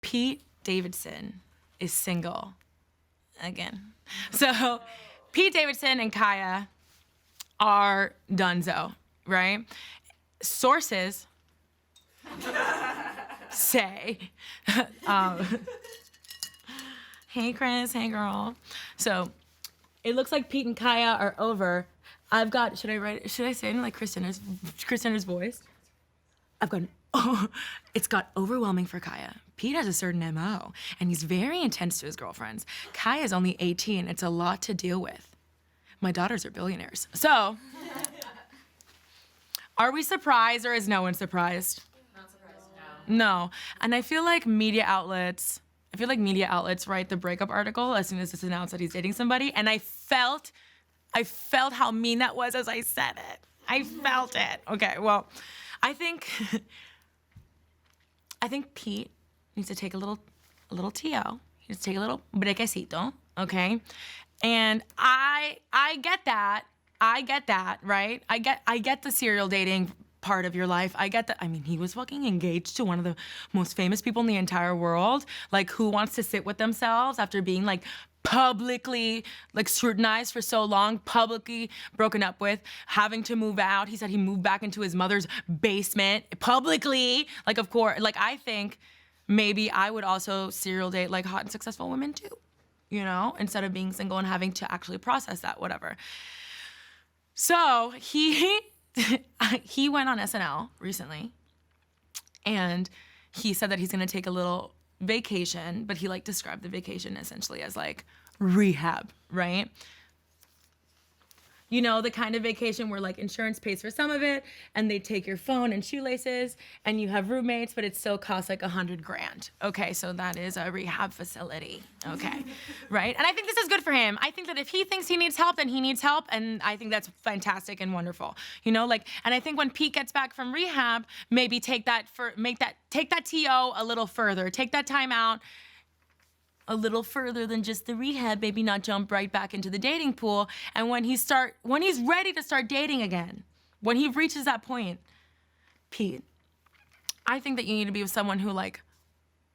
Pete Davidson is single again. So Pete Davidson and Kaya are donezo, right? Sources say, hey Chris, hey girl. So it looks like Pete and Kaya are over. I've got, should I say it in like Chris Jenner's voice? I've got, it's got overwhelming for Kaya. Pete has a certain MO, and he's very intense to his girlfriends. Kaya's only 18, it's a lot to deal with. My daughters are billionaires. So, are we surprised or is no one surprised? Not surprised, no. No, and I feel like media outlets write the breakup article as soon as it's announced that he's dating somebody, and I felt how mean that was as I said it. I felt it. Okay, well, I think Pete needs to take a little TO. He needs to take a little brequecito, okay? And I get that. I get that, right? I get the serial dating part of your life. I get that. I mean, he was fucking engaged to one of the most famous people in the entire world. Like, who wants to sit with themselves after being like publicly like scrutinized for so long, publicly broken up with, having to move out. He said he moved back into his mother's basement publicly. Like, of course, like I think maybe I would also serial date like hot and successful women too, you know, instead of being single and having to actually process that, whatever. So he went on SNL recently and he said that he's gonna take a little vacation, but he like described the vacation essentially as like rehab, right? You know, the kind of vacation where like insurance pays for some of it and they take your phone and shoelaces and you have roommates, but it still costs like $100,000. Okay, so that is a rehab facility, okay, right? And I think this is good for him. I think that if he thinks he needs help, then he needs help, and I think that's fantastic and wonderful. You know, like, and I think when Pete gets back from rehab, maybe take that TO a little further, take that time out a little further than just the rehab, maybe not jump right back into the dating pool. And when he's ready to start dating again, when he reaches that point, Pete, I think that you need to be with someone who like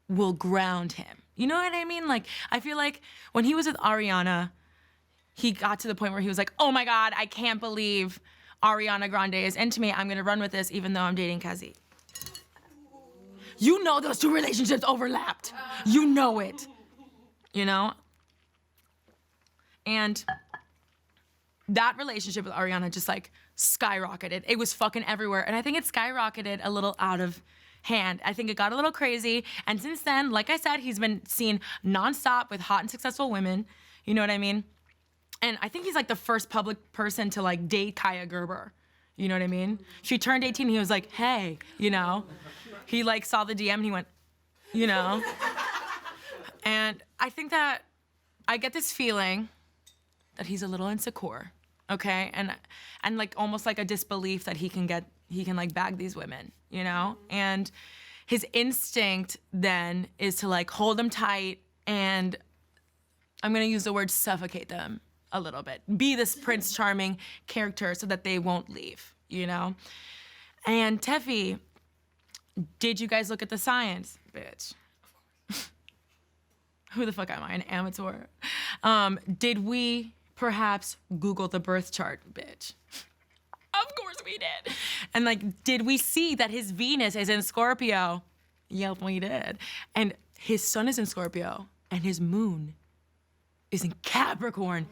will ground him. You know what I mean? Like, I feel like when he was with Ariana, he got to the point where he was like, oh my God, I can't believe Ariana Grande is into me. I'm gonna run with this even though I'm dating Kazi. You know those two relationships overlapped. You know it. You know? And that relationship with Ariana just like skyrocketed. It was fucking everywhere. And I think it skyrocketed a little out of hand. I think it got a little crazy. And since then, like I said, he's been seen nonstop with hot and successful women. You know what I mean? And I think he's like the first public person to like date Kaya Gerber. You know what I mean? She turned 18, he was like, hey, you know? He like saw the DM and he went, you know? And I think that I get this feeling that he's a little insecure, okay? And like almost like a disbelief that he can like bag these women, you know? And his instinct then is to like hold them tight and I'm gonna use the word suffocate them a little bit. Be this Prince Charming character so that they won't leave, you know? And Tefi, did you guys look at the science? Bitch. Who the fuck am I, an amateur? Did we perhaps Google the birth chart, bitch? Of course we did. And like, did we see that his Venus is in Scorpio? Yep, we did. And his sun is in Scorpio and his moon is in Capricorn.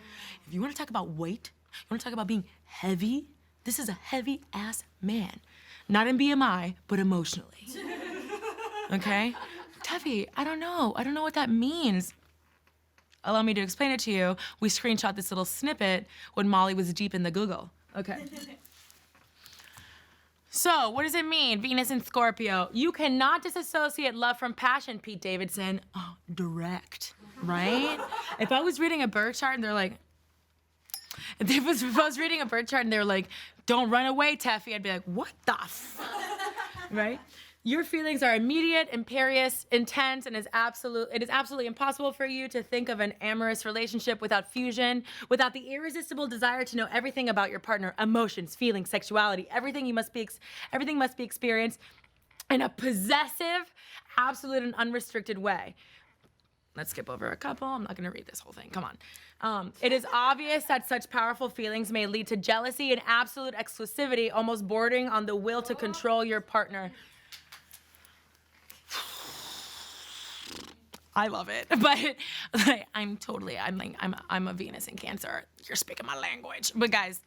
If you wanna talk about weight, you wanna talk about being heavy, this is a heavy ass man. Not in BMI, but emotionally, okay? Tefi, I don't know what that means. Allow me to explain it to you. We screenshot this little snippet when Molly was deep in the Google. Okay. So, what does it mean, Venus in Scorpio? You cannot disassociate love from passion, Pete Davidson. Oh, direct, right? If I was reading a birth chart and they're like, if I was reading a birth chart and they're like, don't run away, Tefi, I'd be like, what the fuck, right? Your feelings are immediate, imperious, intense, and it is absolutely impossible for you to think of an amorous relationship without fusion, without the irresistible desire to know everything about your partner, emotions, feelings, sexuality, everything must be experienced in a possessive, absolute and unrestricted way. Let's skip over a couple. I'm not gonna read this whole thing, come on. It is obvious that such powerful feelings may lead to jealousy and absolute exclusivity, almost bordering on the will to control your partner. I love it, but like, I'm a Venus in Cancer. You're speaking my language. But guys,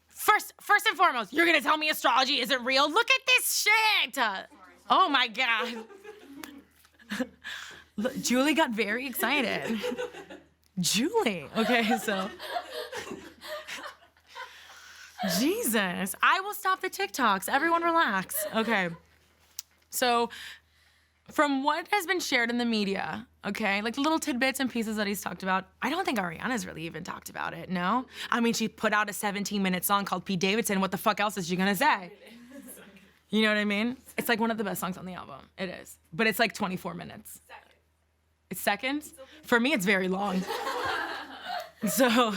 first and foremost, you're gonna tell me astrology isn't real? Look at this shit! Oh my God. Look, Julie got very excited. Julie, okay, so. Jesus, I will stop the TikToks. Everyone relax, okay. So, from what has been shared in the media, okay, like little tidbits and pieces that he's talked about, I don't think Ariana's really even talked about it, no? I mean, she put out a 17-minute song called Pete Davidson. What the fuck else is she gonna say? You know what I mean? It's like one of the best songs on the album. It is. But it's like 24 minutes. It's seconds? For me, it's very long. So,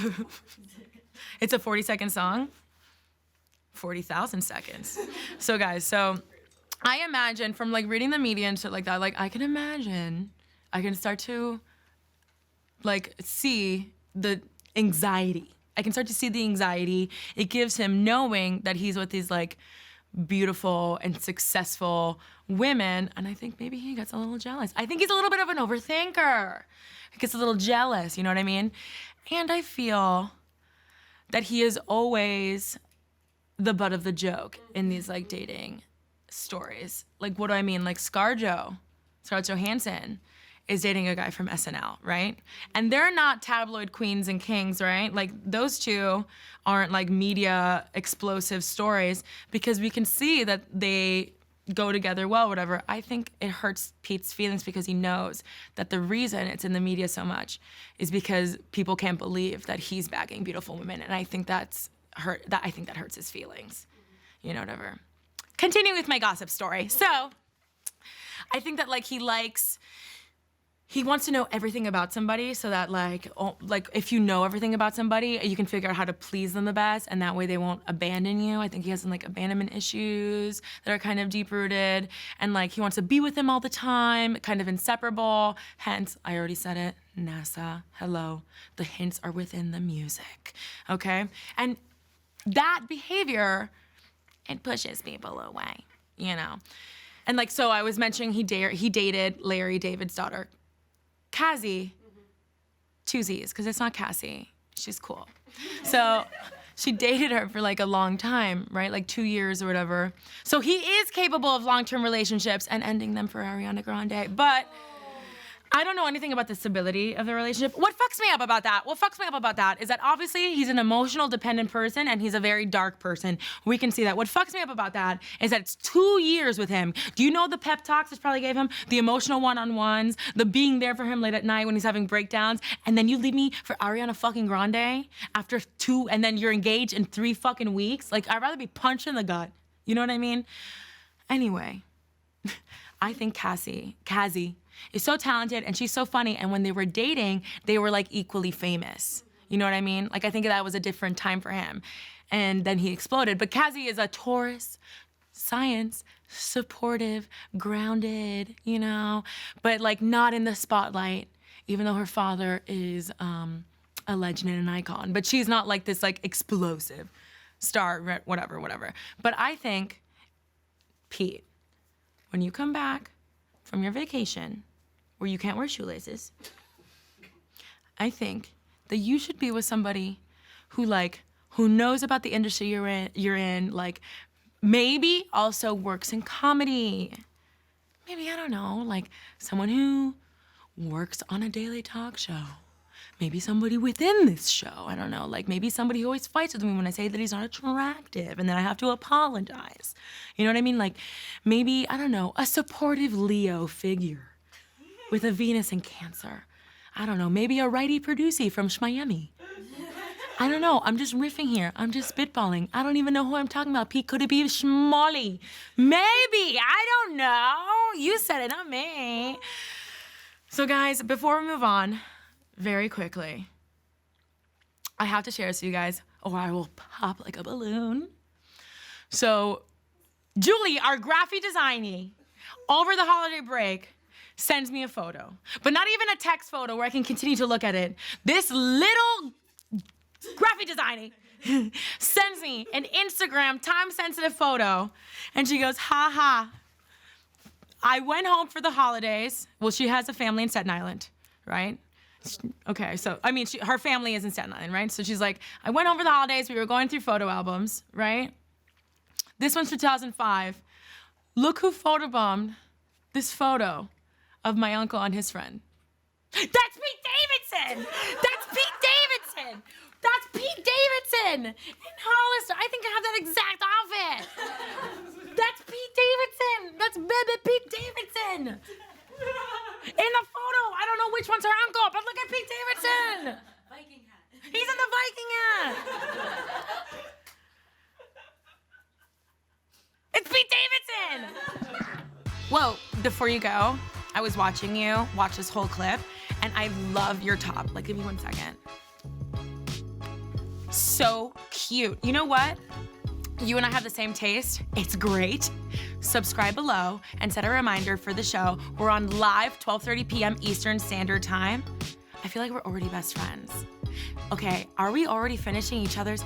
it's a 40-second song. 40,000 seconds. So guys, I imagine from like reading the media and shit like that, like I can imagine, I can start to like see the anxiety. I can start to see the anxiety it gives him knowing that he's with these like beautiful and successful women. And I think maybe he gets a little jealous. I think he's a little bit of an overthinker. He gets a little jealous, you know what I mean? And I feel that he is always the butt of the joke in these like dating stories. Like, what do I mean? Like Scarlett Johansson is dating a guy from SNL, right? And they're not tabloid queens and kings, right? Like those two aren't like media explosive stories because we can see that they go together well, whatever. I think it hurts Pete's feelings because he knows that the reason it's in the media so much is because people can't believe that he's bagging beautiful women. And I think I think that hurts his feelings, you know, whatever. Continuing with my gossip story. So I think that like he wants to know everything about somebody so that like if you know everything about somebody, you can figure out how to please them the best and that way they won't abandon you. I think he has some like abandonment issues that are kind of deep rooted and like he wants to be with them all the time, kind of inseparable. Hence, I already said it, NASA, hello. The hints are within the music, okay? And that behavior, it pushes people away, you know? And like, so I was mentioning he dated Larry David's daughter, Cassie, two Z's, because it's not Cassie, she's cool. So she dated her for like a long time, right? Like 2 years or whatever. So he is capable of long-term relationships and ending them for Ariana Grande, but I don't know anything about the stability of the relationship. What fucks me up about that is that obviously he's an emotional dependent person and he's a very dark person. We can see that. What fucks me up about that is that it's 2 years with him. Do you know the pep talks this probably gave him? The emotional one-on-ones, the being there for him late at night when he's having breakdowns, and then you leave me for Ariana fucking Grande after 2, and then you're engaged in 3 fucking weeks? Like, I'd rather be punched in the gut. You know what I mean? Anyway, I think Cassie is so talented and she's so funny. And when they were dating, they were like equally famous. You know what I mean? Like I think that was a different time for him. And then he exploded. But Cassie is a Taurus, science, supportive, grounded, you know, but like not in the spotlight, even though her father is a legend and an icon. But she's not like this like explosive star, whatever. But I think, Pete, when you come back from your vacation where you can't wear shoelaces, I think that you should be with somebody who knows about the industry you're in, like maybe also works in comedy. Maybe, I don't know, like someone who works on a daily talk show. Maybe somebody within this show, I don't know, like maybe somebody who always fights with me when I say that he's not attractive and then I have to apologize. You know what I mean? Like maybe, I don't know, a supportive Leo figure with a Venus in Cancer. I don't know, maybe a righty-producey from Miami. I don't know, I'm just riffing here. I'm just spitballing. I don't even know who I'm talking about. Pete, could it be Schmolly? Maybe, I don't know. You said it, not me. So guys, before we move on, very quickly, I have to share this with you guys or I will pop like a balloon. So Julie, our graphic designer, over the holiday break, sends me a photo. But not even a text photo where I can continue to look at it. This little graphic designer sends me an Instagram time-sensitive photo, and she goes, ha ha. I went home for the holidays. Well, she has a family in Staten Island, right? Okay, so, I mean, her family is in Staten Island, right? So she's like, I went home for the holidays. We were going through photo albums, right? This one's 2005. Look who photobombed this photo of my uncle and his friend. That's Pete Davidson! That's Pete Davidson! That's Pete Davidson! In Hollister, I think I have that exact outfit. That's Pete Davidson! That's baby Pete Davidson! In the photo, I don't know which one's her uncle, but look at Pete Davidson! Viking hat. He's in the Viking hat! It's Pete Davidson! Whoa, before you go, I was watching you watch this whole clip, and I love your top. Like, give me 1 second. So cute. You know what? You and I have the same taste. It's great. Subscribe below and set a reminder for the show. We're on live 12:30 p.m. Eastern Standard Time. I feel like we're already best friends. Okay, are we already finishing each other's?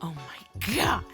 Oh my God.